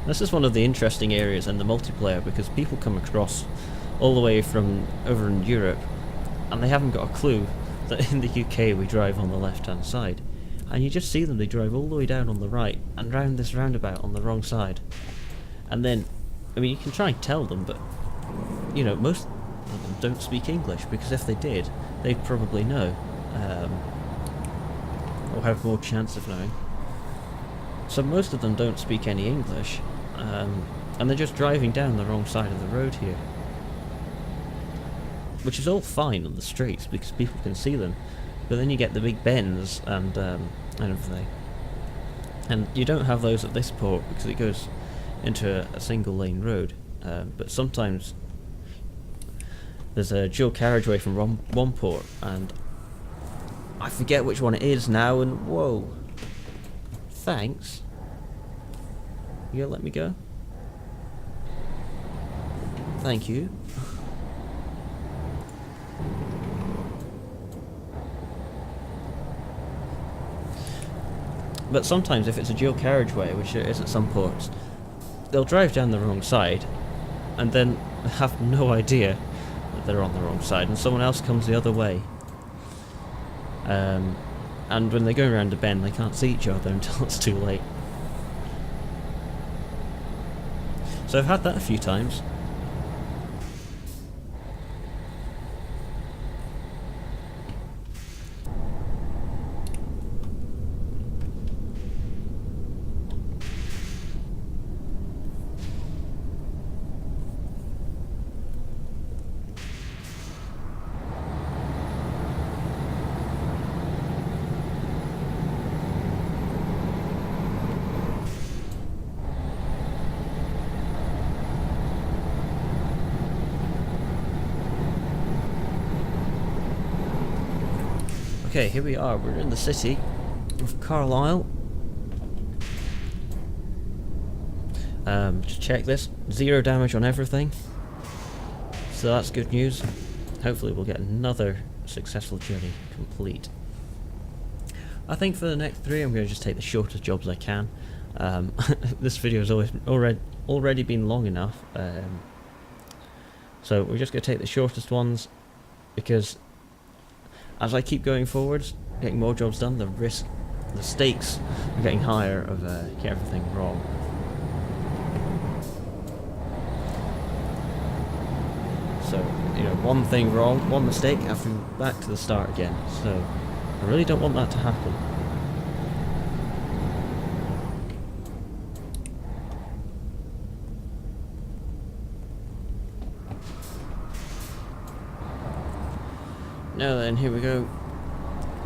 This is one of the interesting areas in the multiplayer because people come across all the way from over in Europe and they haven't got a clue that in the UK we drive on the left hand side. And you just see them, they drive all the way down on the right and round this roundabout on the wrong side. And then, I mean, you can try and tell them, but, you know, most of them don't speak English, because if they did, they'd probably know. Or have more chance of knowing. So most of them don't speak any English, and they're just driving down the wrong side of the road here. Which is all fine on the streets, because people can see them. But then you get the big bends and everything. And you don't have those at this port because it goes into a single lane road. But sometimes there's a dual carriageway from one port, and I forget which one it is now, and whoa. Thanks. You gonna let me go? Thank you. But sometimes if it's a dual carriageway, which it is at some ports, they'll drive down the wrong side and then have no idea that they're on the wrong side, and someone else comes the other way. And when they go around a bend, they can't see each other until it's too late. So I've had that a few times. Okay, here we are, we're in the city of Carlisle. Just check this, 0 damage on everything, so that's good news. Hopefully we'll get another successful journey complete. I think for the next 3 I'm going to just take the shortest jobs I can. This video has already been long enough, so we're just going to take the shortest ones, because as I keep going forwards, getting more jobs done, the stakes are getting higher of getting everything wrong. So, you know, one thing wrong, one mistake, I have to go back to the start again. So, I really don't want that to happen. Now then, here we go.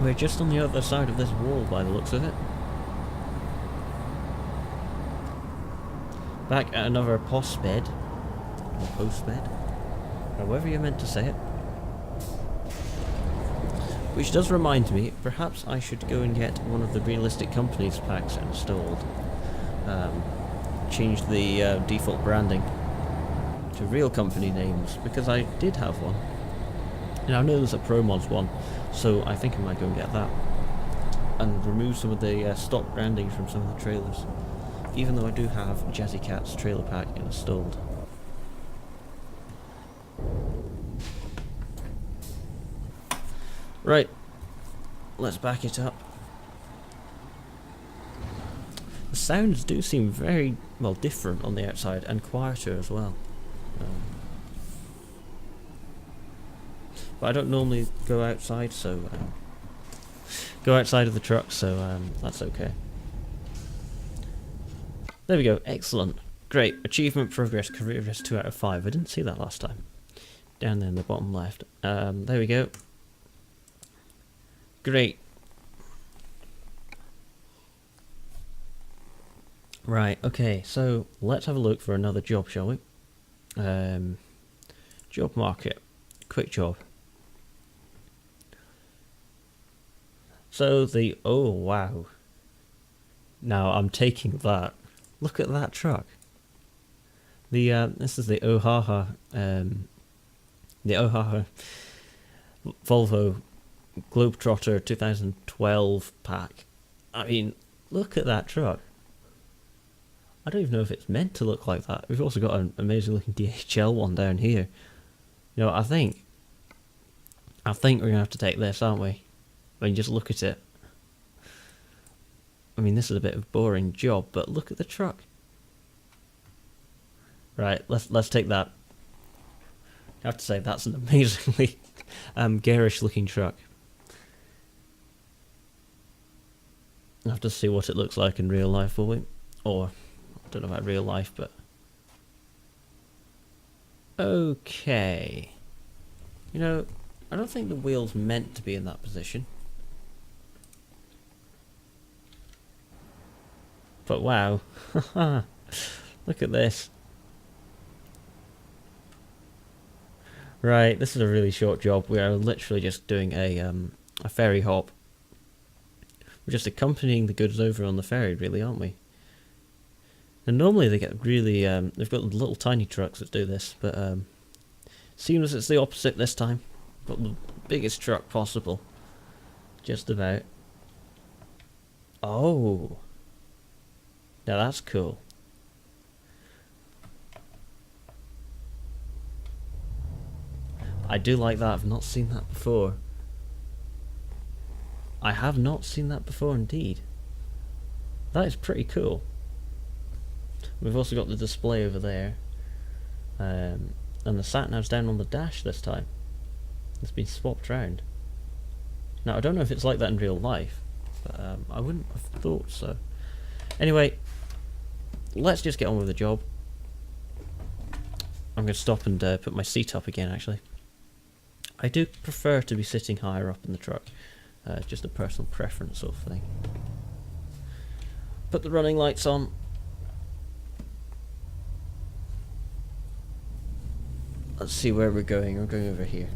We're just on the other side of this wall by the looks of it. Back at another post bed, or post bed, however you're meant to say it. Which does remind me, perhaps I should go and get one of the realistic companies packs installed. Change the default branding to real company names, because I did have one. And I know there's a ProMods one, so I think I might go and get that. And remove some of the stock branding from some of the trailers. Even though I do have Jazzy Cat's trailer pack installed. Right, let's back it up. The sounds do seem very, well, different on the outside, and quieter as well. But I don't normally go outside, so go outside of the truck, so that's okay. There we go, excellent. Great, achievement progress, Careerist 2 out of 5. I didn't see that last time. Down there in the bottom left. There we go. Great. Right, okay, so let's have a look for another job, shall we? Job market. Quick job. So oh wow. Now I'm taking that. Look at that truck. This is the Oahu Volvo Globetrotter 2012 pack. I mean, look at that truck. I don't even know if it's meant to look like that. We've also got an amazing looking DHL one down here. You know, I think we're going to have to take this, aren't we? I mean, just look at it. I mean, this is a bit of a boring job, but look at the truck. Right, let's take that. I have to say, that's an amazingly garish looking truck. I'll have to see what it looks like in real life, will we? Or, I don't know about real life, but... Okay. You know, I don't think the wheel's meant to be in that position. But wow. Look at this. Right, this is a really short job. We are literally just doing a ferry hop. We're just accompanying the goods over on the ferry, really, aren't we? And normally they get really, they've got little tiny trucks that do this, but seems it's the opposite this time. Got the biggest truck possible. Just about. Oh. Now that's cool. I do like that. I've not seen that before. I have not seen that before indeed. That is pretty cool. We've also got the display over there. And the sat-nav's down on the dash this time. It's been swapped round. Now, I don't know if it's like that in real life, but I wouldn't have thought so. Anyway, let's just get on with the job. I'm going to stop and put my seat up again, actually. I do prefer to be sitting higher up in the truck. Just a personal preference sort of thing. Put the running lights on. Let's see where we're going. We're going over here.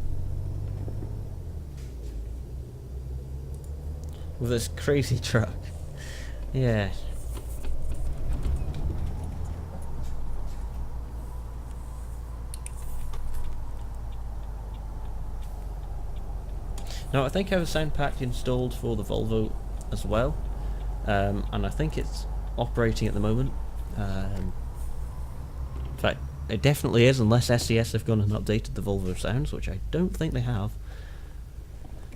With this crazy truck. Yeah. Now I think I have a sound pack installed for the Volvo as well, and I think it's operating at the moment. In fact, it definitely is, unless SES have gone and updated the Volvo sounds, which I don't think they have.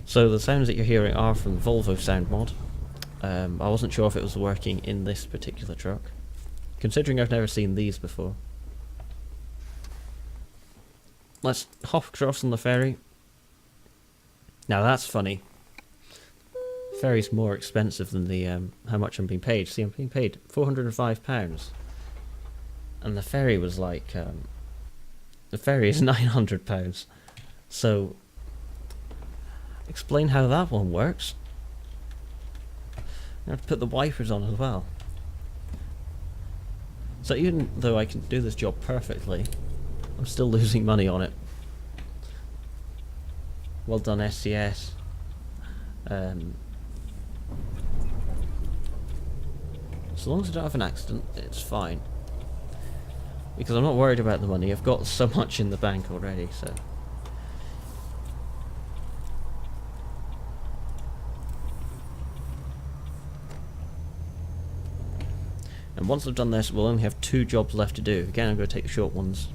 So the sounds that you're hearing are from the Volvo sound mod. I wasn't sure if it was working in this particular truck, considering I've never seen these before. Let's hop across on the ferry. Now that's funny. Ferry's more expensive than the how much I'm being paid. See, I'm being paid £405, and the ferry was like the ferry is £900. So explain how that one works. I have to put the wipers on as well. So even though I can do this job perfectly, I'm still losing money on it. Well done, SCS. So long as I don't have an accident, it's fine. Because I'm not worried about the money. I've got so much in the bank already, so... And once I've done this, we'll only have 2 jobs left to do. Again, I'm going to take the short ones.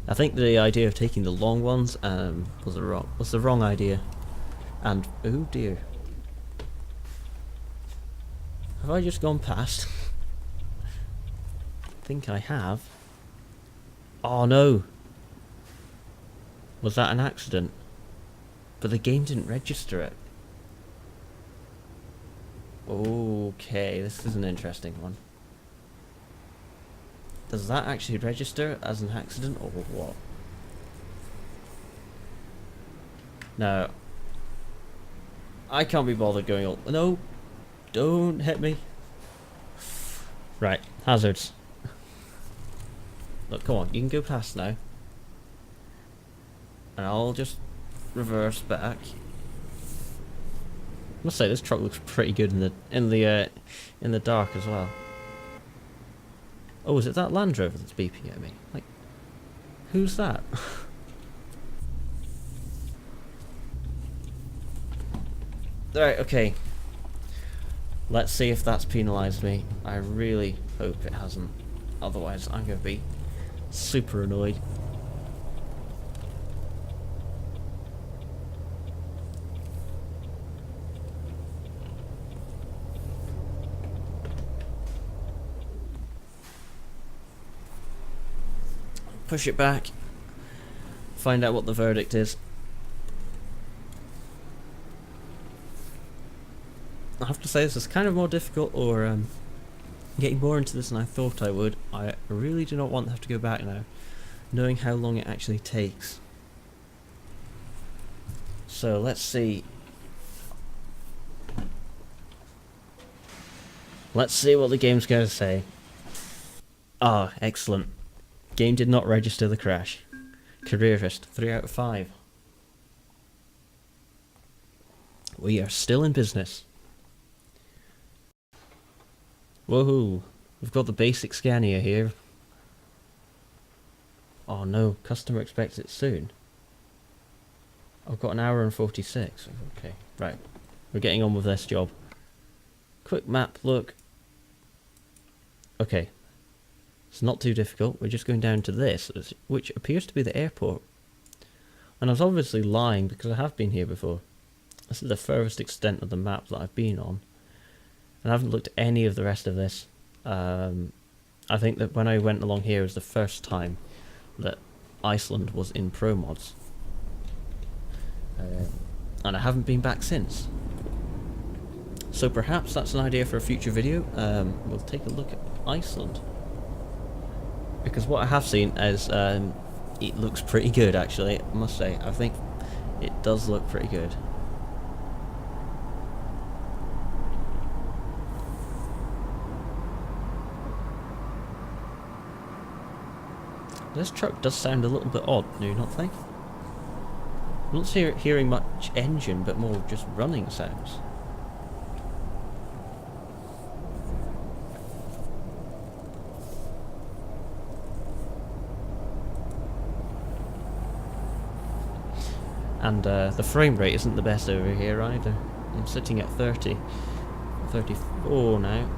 I think the idea of taking the long ones was the wrong idea. And oh dear, have I just gone past? I think I have. Oh no! Was that an accident? But the game didn't register it. Okay, this is an interesting one. Does that actually register as an accident or what? No. I can't be bothered going all... No! Don't hit me. Right, hazards. Look, come on, you can go past now. And I'll just reverse back. I must say this truck looks pretty good in the dark as well. Oh, is it that Land Rover that's beeping at me? Like, who's that? Right, okay. Let's see if that's penalised me. I really hope it hasn't. Otherwise, I'm going to be super annoyed. Push it back. Find out what the verdict is. I have to say this is kind of more difficult, or getting more into this than I thought I would. I really do not want to have to go back now, knowing how long it actually takes. So let's see. Let's see what the game's going to say. Ah, excellent. Game did not register the crash. Careerist, 3 out of 5. We are still in business. Woohoo! We've got the basic scanner here. Oh no, customer expects it soon. I've got an hour and 46. Okay, right. We're getting on with this job. Quick map look. Okay. It's not too difficult. We're just going down to this, which appears to be the airport. And I was obviously lying because I have been here before. This is the furthest extent of the map that I've been on. And I haven't looked at any of the rest of this. I think that when I went along here was the first time that Iceland was in Pro Mods. And I haven't been back since. So perhaps that's an idea for a future video. We'll take a look at Iceland. Because what I have seen is it looks pretty good, actually, I must say. I think it does look pretty good. This truck does sound a little bit odd, do you not think? I'm not hearing much engine, but more just running sounds. And the frame rate isn't the best over here either. I'm sitting at 30, 34 now.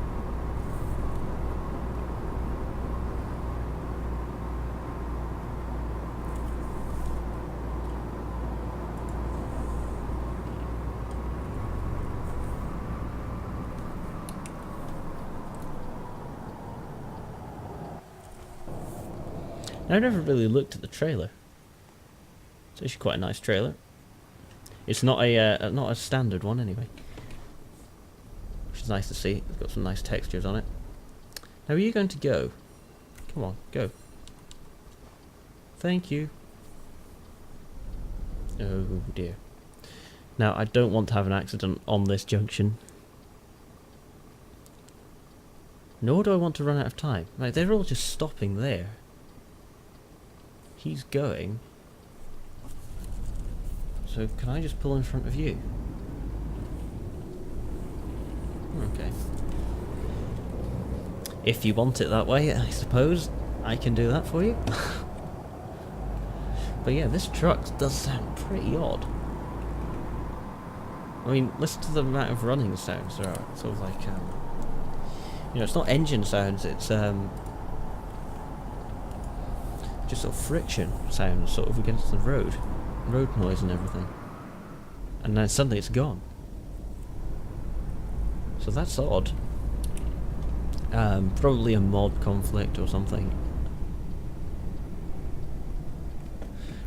I never really looked at the trailer. It's actually quite a nice trailer. It's not a standard one anyway, which is nice to see. It's got some nice textures on it. Now, are you going to go? Come on, go. Thank you. Oh dear. Now, I don't want to have an accident on this junction. Nor do I want to run out of time. Like, they're all just stopping there. He's going. So can I just pull in front of you? Okay. If you want it that way, I suppose I can do that for you. But yeah, this truck does sound pretty odd. I mean, listen to the amount of running sounds there are. It's sort of like, you know, it's not engine sounds, it's just sort of friction sounds sort of against the road noise and everything, and then suddenly it's gone. So that's odd. Probably a mod conflict or something.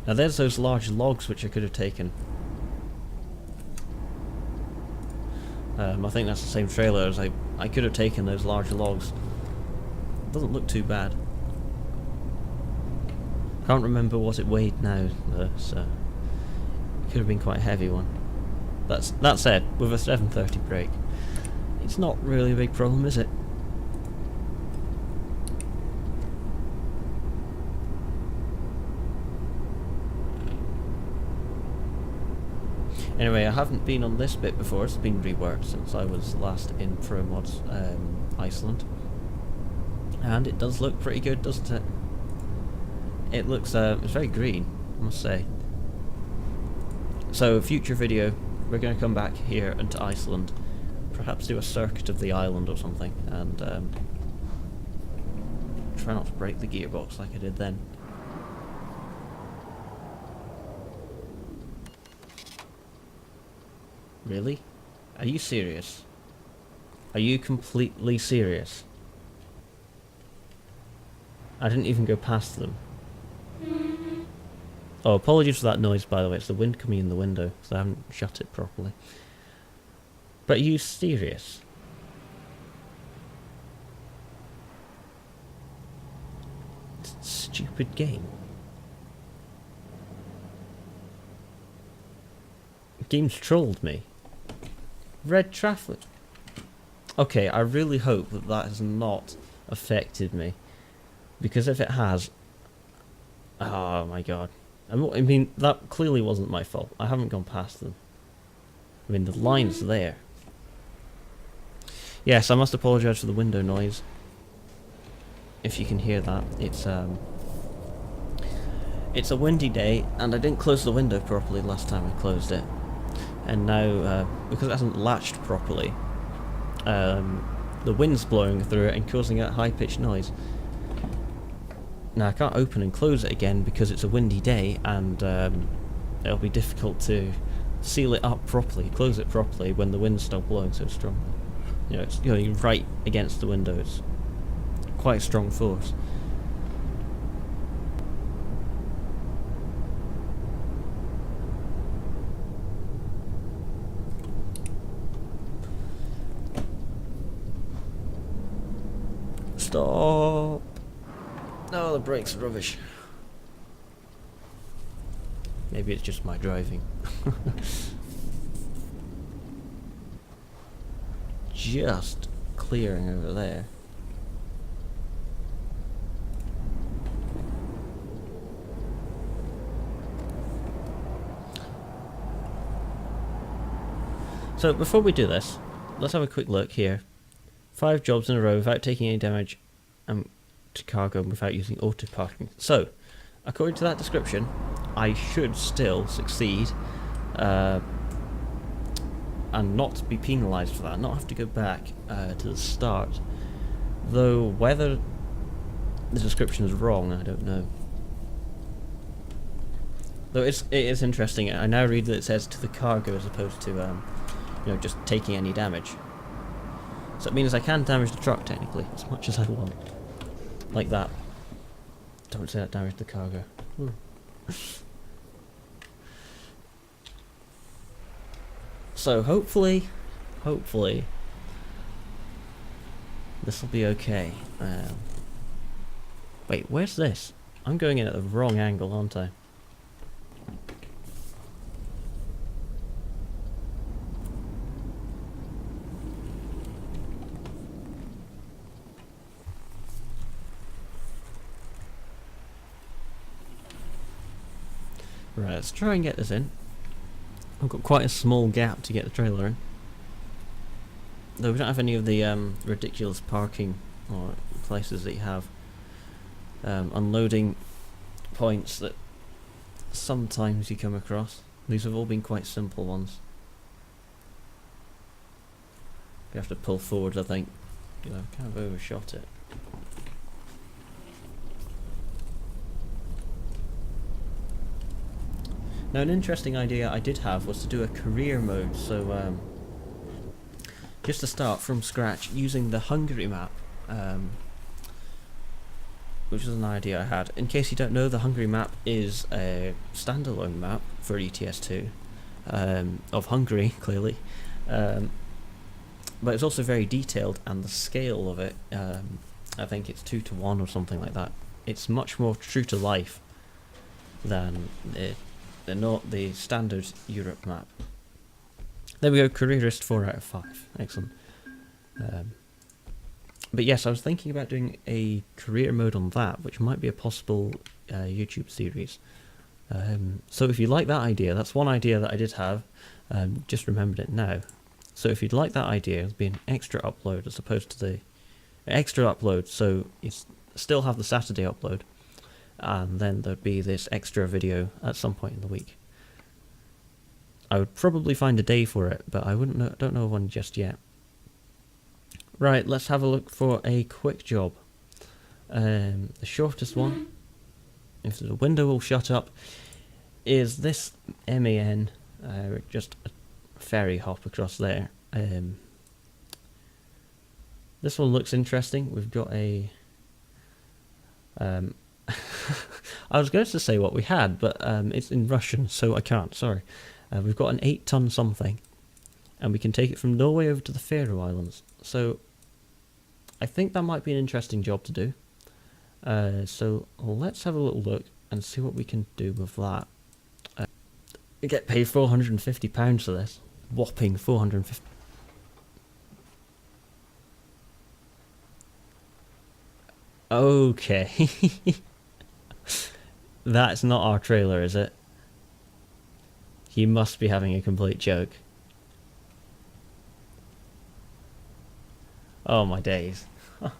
Now there's those large logs which I could have taken. I think that's the same trailer as I could have taken those large logs. Doesn't look too bad. Can't remember what it weighed now though, so could have been quite a heavy one. That said, with a 730 brake, it's not really a big problem, is it? Anyway, I haven't been on this bit before. It's been reworked since I was last in Pro Mods Iceland, and it does look pretty good, doesn't it? It looks it's very green, I must say. So, future video, we're going to come back here into Iceland, perhaps do a circuit of the island or something, and try not to break the gearbox like I did then. Really? Are you serious? Are you completely serious? I didn't even go past them. Oh, apologies for that noise, by the way. It's the wind coming in the window, because I haven't shut it properly. But are you serious? Stupid game. Game's trolled me. Red traffic. Okay, I really hope that that has not affected me. Because if it has... Oh my god. I mean, that clearly wasn't my fault. I haven't gone past them. I mean, the line's there. Yes, I must apologise for the window noise. If you can hear that. It's a windy day, and I didn't close the window properly last time I closed it. And now, because it hasn't latched properly, the wind's blowing through it and causing a high-pitched noise. Now I can't open and close it again because it's a windy day, and it'll be difficult to seal it up properly, close it properly when the wind's still blowing so strong. You know, it's going right against the window. It's quite a strong force. Stop! No, the brakes are rubbish. Maybe it's just my driving. Just clearing over there. So before we do this, let's have a quick look here. 5 jobs in a row without taking any damage to cargo and without using auto parking. So, according to that description, I should still succeed and not be penalised for that, not have to go back to the start. Though whether the description is wrong, I don't know. Though it is interesting. I now read that it says to the cargo as opposed to you know, just taking any damage. So it means I can damage the truck technically as much as I want. Like that. Don't say that damaged the cargo. So hopefully, this will be okay. Wait, where's this? I'm going in at the wrong angle, aren't I? Right, let's try and get this in. I've got quite a small gap to get the trailer in. Though we don't have any of the ridiculous parking or places that you have. Unloading points that sometimes you come across. These have all been quite simple ones. You have to pull forward, I think. You know, kind of overshot it. Now, an interesting idea I did have was to do a career mode, so just to start from scratch using the Hungary map, which is an idea I had. In case you don't know, the Hungary map is a standalone map for ETS2 of Hungary, clearly, but it's also very detailed, and the scale of it, I think it's 2:1 or something like that. It's much more true to life than not the standard Europe map. There we go, Careerist 4 out of 5. Excellent. But yes, I was thinking about doing a career mode on that, which might be a possible YouTube series. So if you like that idea, that's one idea that I did have, just remembered it now. So if you'd like that idea, it'll be an extra upload as opposed to the extra upload, so you still have the Saturday upload, and then there'd be this extra video at some point in the week. I would probably find a day for it, but I don't know one just yet. Right, let's have a look for a quick job. The shortest one, if the window will shut up, is this MAN, just a ferry hop across there. This one looks interesting. We've got a... I was going to say what we had, but it's in Russian, so I can't, sorry. We've got an 8-ton something, and we can take it from Norway over to the Faroe Islands. So, I think that might be an interesting job to do. So, let's have a little look and see what we can do with that. We get paid £450 for this. Whopping 450. Okay. That's not our trailer, is it? You must be having a complete joke. Oh my days. You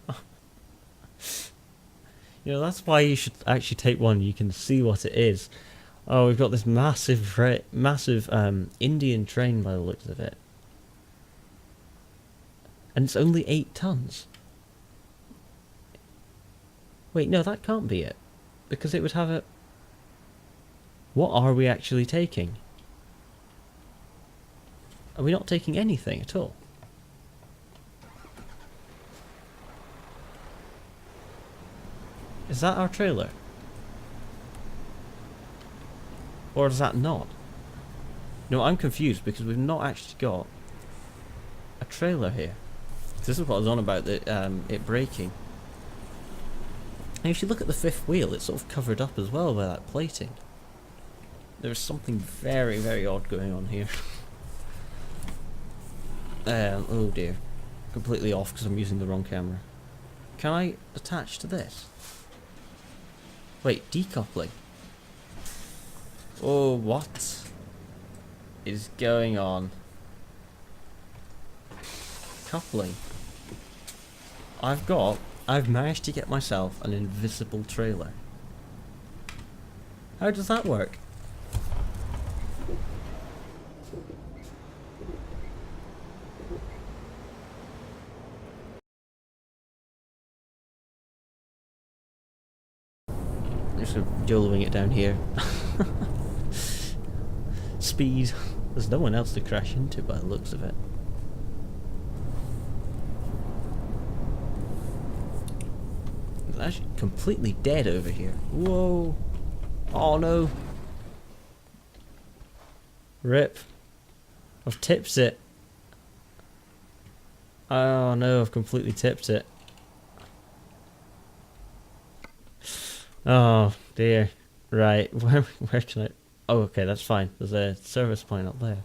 know, that's why you should actually take one you can see what it is. Oh, we've got this massive Indian train by the looks of it. And it's only 8 tons. Wait, no, that can't be it. Because it would have a... What are we actually taking? Are we not taking anything at all? Is that our trailer? Or is that not? No, I'm confused because we've not actually got a trailer here. This is what I was on about, it breaking. And if you look at the fifth wheel, it's sort of covered up as well by that plating. There's something very, very odd going on here. Oh dear. Completely off because I'm using the wrong camera. Can I attach to this? Wait, decoupling. Oh, what is going on? Coupling. I've managed to get myself an invisible trailer. How does that work? Just YOLOing it down here. Speed. There's no one else to crash into by the looks of it. It's actually completely dead over here. Whoa. Oh no. Rip. I've tipped it. Oh no, I've completely tipped it. Oh dear. Right, where can I... Oh, okay, that's fine. There's a service point up there.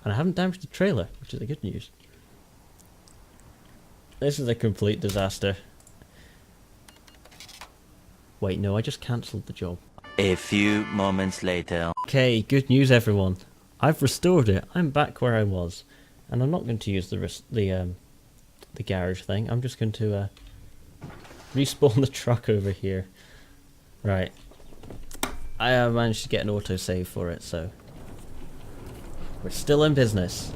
And I haven't damaged the trailer, which is the good news. This is a complete disaster. Wait, no, I just cancelled the job. A few moments later. Okay, good news everyone. I've restored it. I'm back where I was. And I'm not going to use the garage thing. I'm just going to respawn the truck over here. Right. I have managed to get an autosave for it, so we're still in business.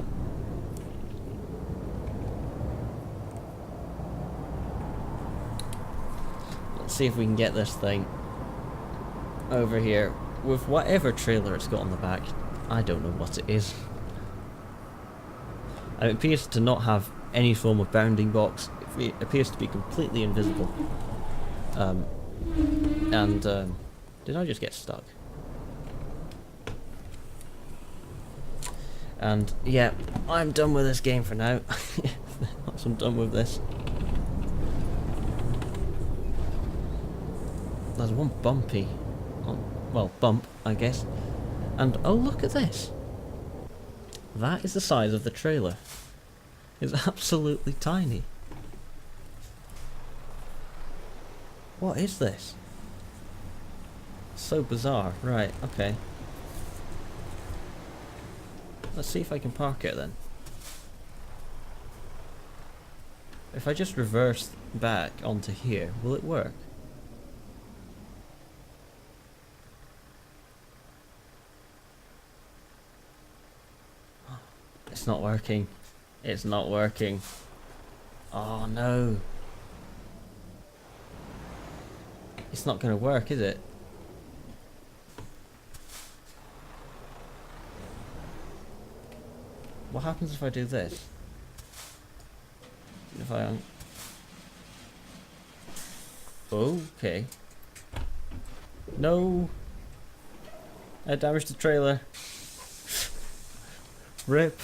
Let's see if we can get this thing over here with whatever trailer it's got on the back. I don't know what it is. It appears to not have any form of bounding box. It appears to be completely invisible. Did I just get stuck? And yeah, I'm done with this game for now. Once I'm done with this. There's one bumpy, well, bump, I guess. And oh, look at this. That is the size of the trailer. It's absolutely tiny. What is this? So bizarre. Right, okay. Let's see if I can park it then. If I just reverse back onto here, will it work? not working. It's not working. Oh no. It's not going to work, is it? What happens if I do this? If I... Okay. No! I damaged the trailer. Rip.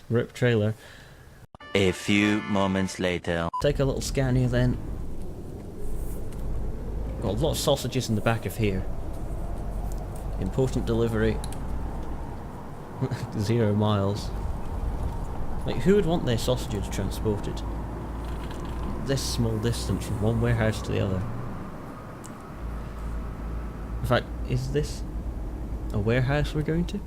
Rip trailer. A few moments later. Take a little scan here then. Got a lot of sausages in the back of here. Important delivery. 0 miles. Like, who would want their sausages transported this small distance from one warehouse to the other? In fact, is this a warehouse we're going to?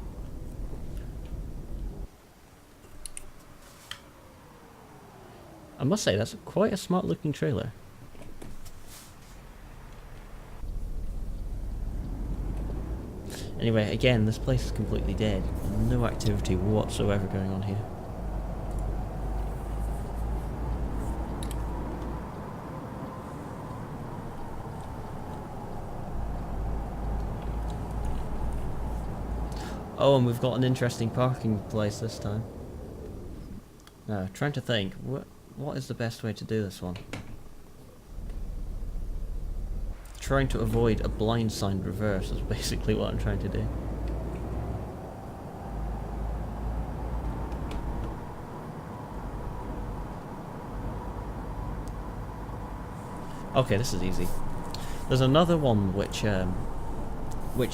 I must say, that's quite a smart looking trailer. Anyway, again, this place is completely dead. No activity whatsoever going on here. Oh, and we've got an interesting parking place this time. Now, trying to think, what is the best way to do this one? Trying to avoid a blindside reverse is basically what I'm trying to do. Okay, this is easy. There's another one which has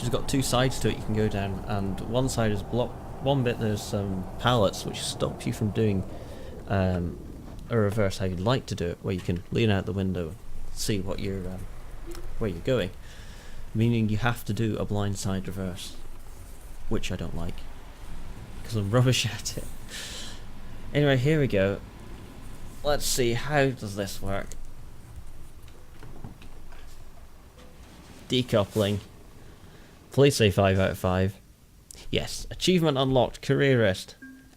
got 2 sides to it you can go down, and one side is blocked. One bit there's some pallets which stop you from doing a reverse how you'd like to do it, where you can lean out the window and see what you're where you're going, meaning you have to do a blindside reverse, which I don't like because I'm rubbish at it. Anyway, here we go. Let's see, how does this work? Decoupling. Please say 5 out of 5. Yes, achievement unlocked, Careerist.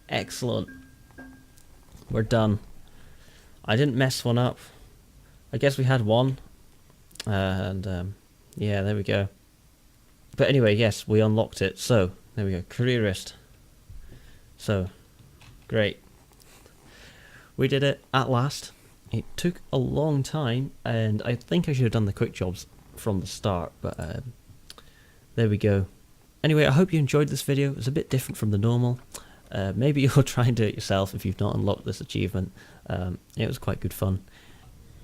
Excellent. We're done. I didn't mess one up. I guess we had one. And yeah, there we go. But anyway, yes, we unlocked it. So, there we go, Careerist. So, great. We did it at last. It took a long time, and I think I should have done the quick jobs from the start, but there we go. Anyway, I hope you enjoyed this video. It was a bit different from the normal. Maybe you'll try and do it yourself if you've not unlocked this achievement. It was quite good fun.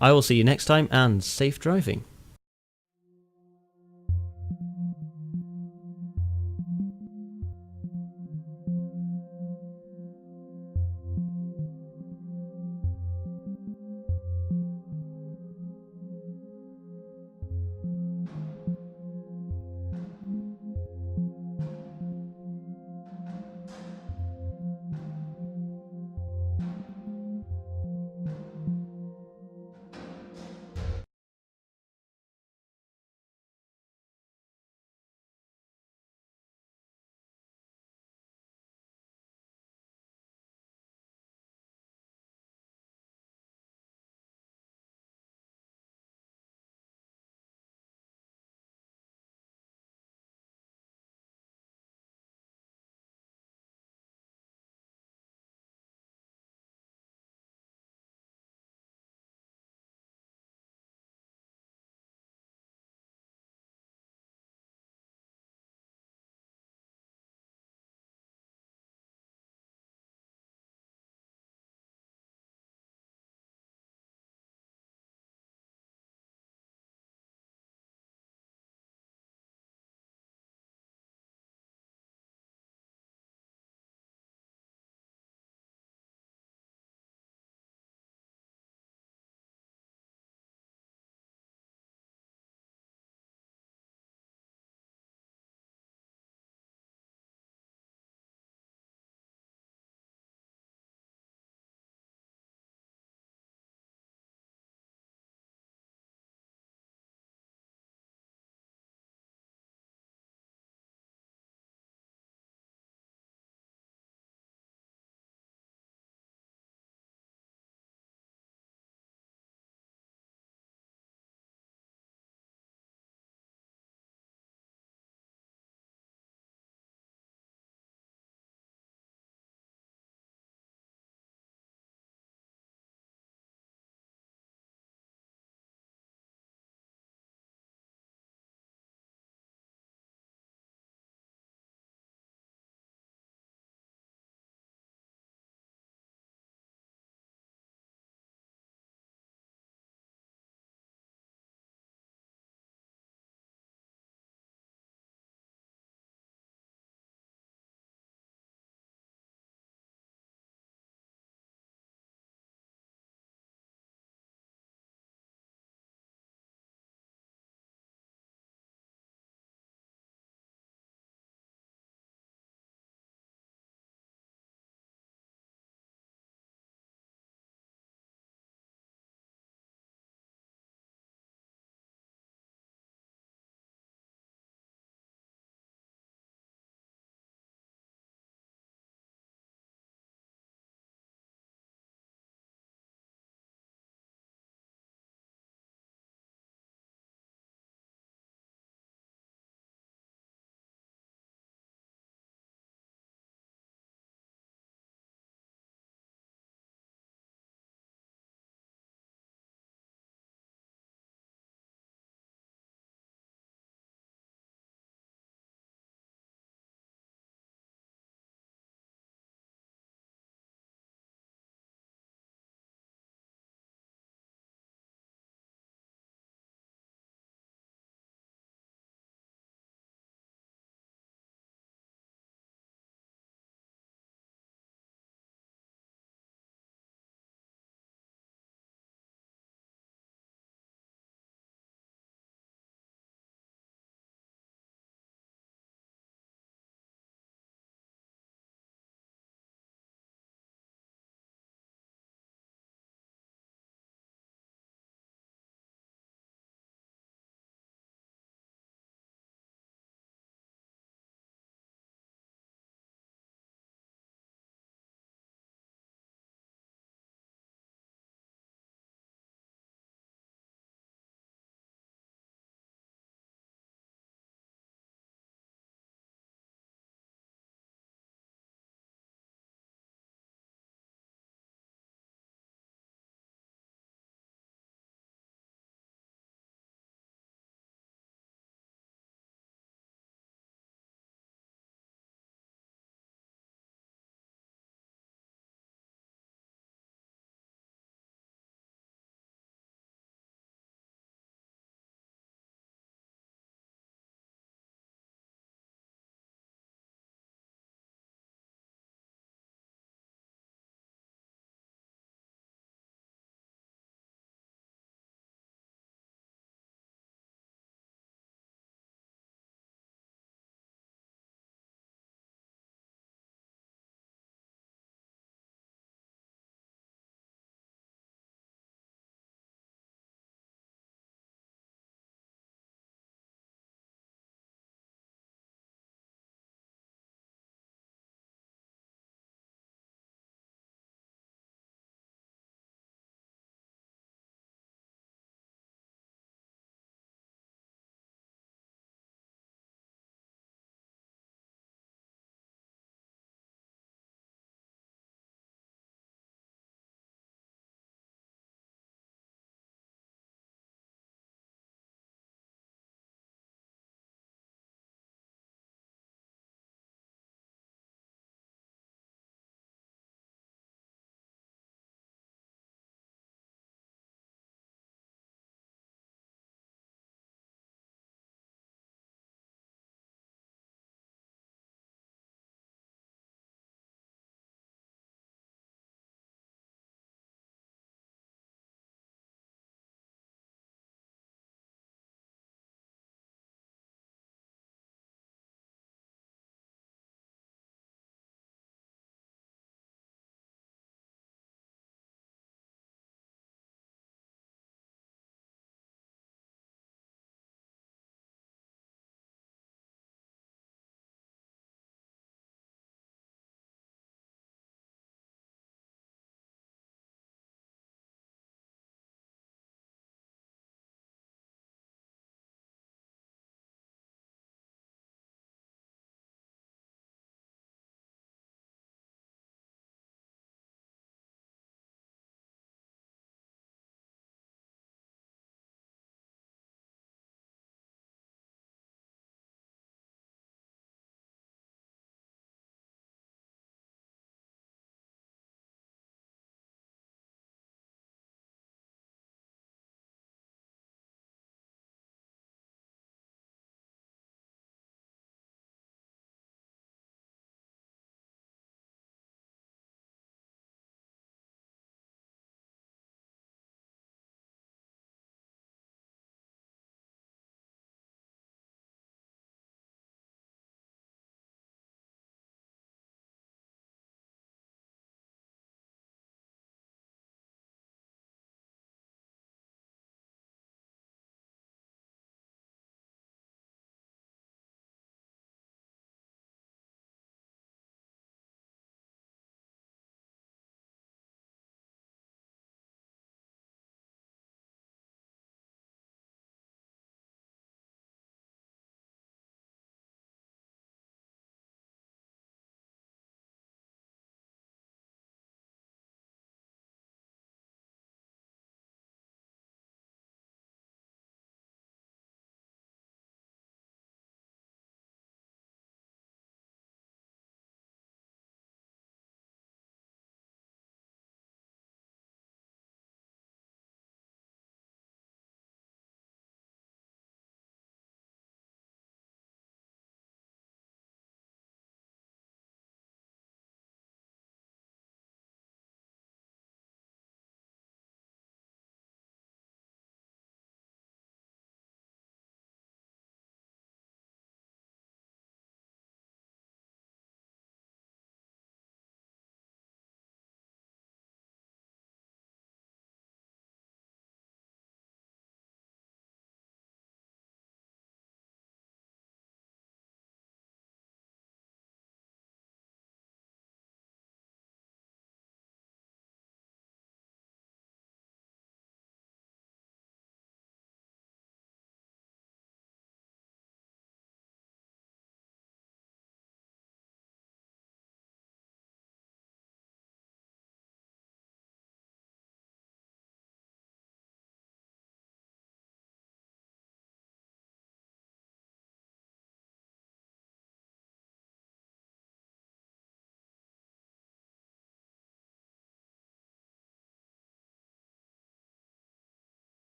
I will see you next time, and safe driving.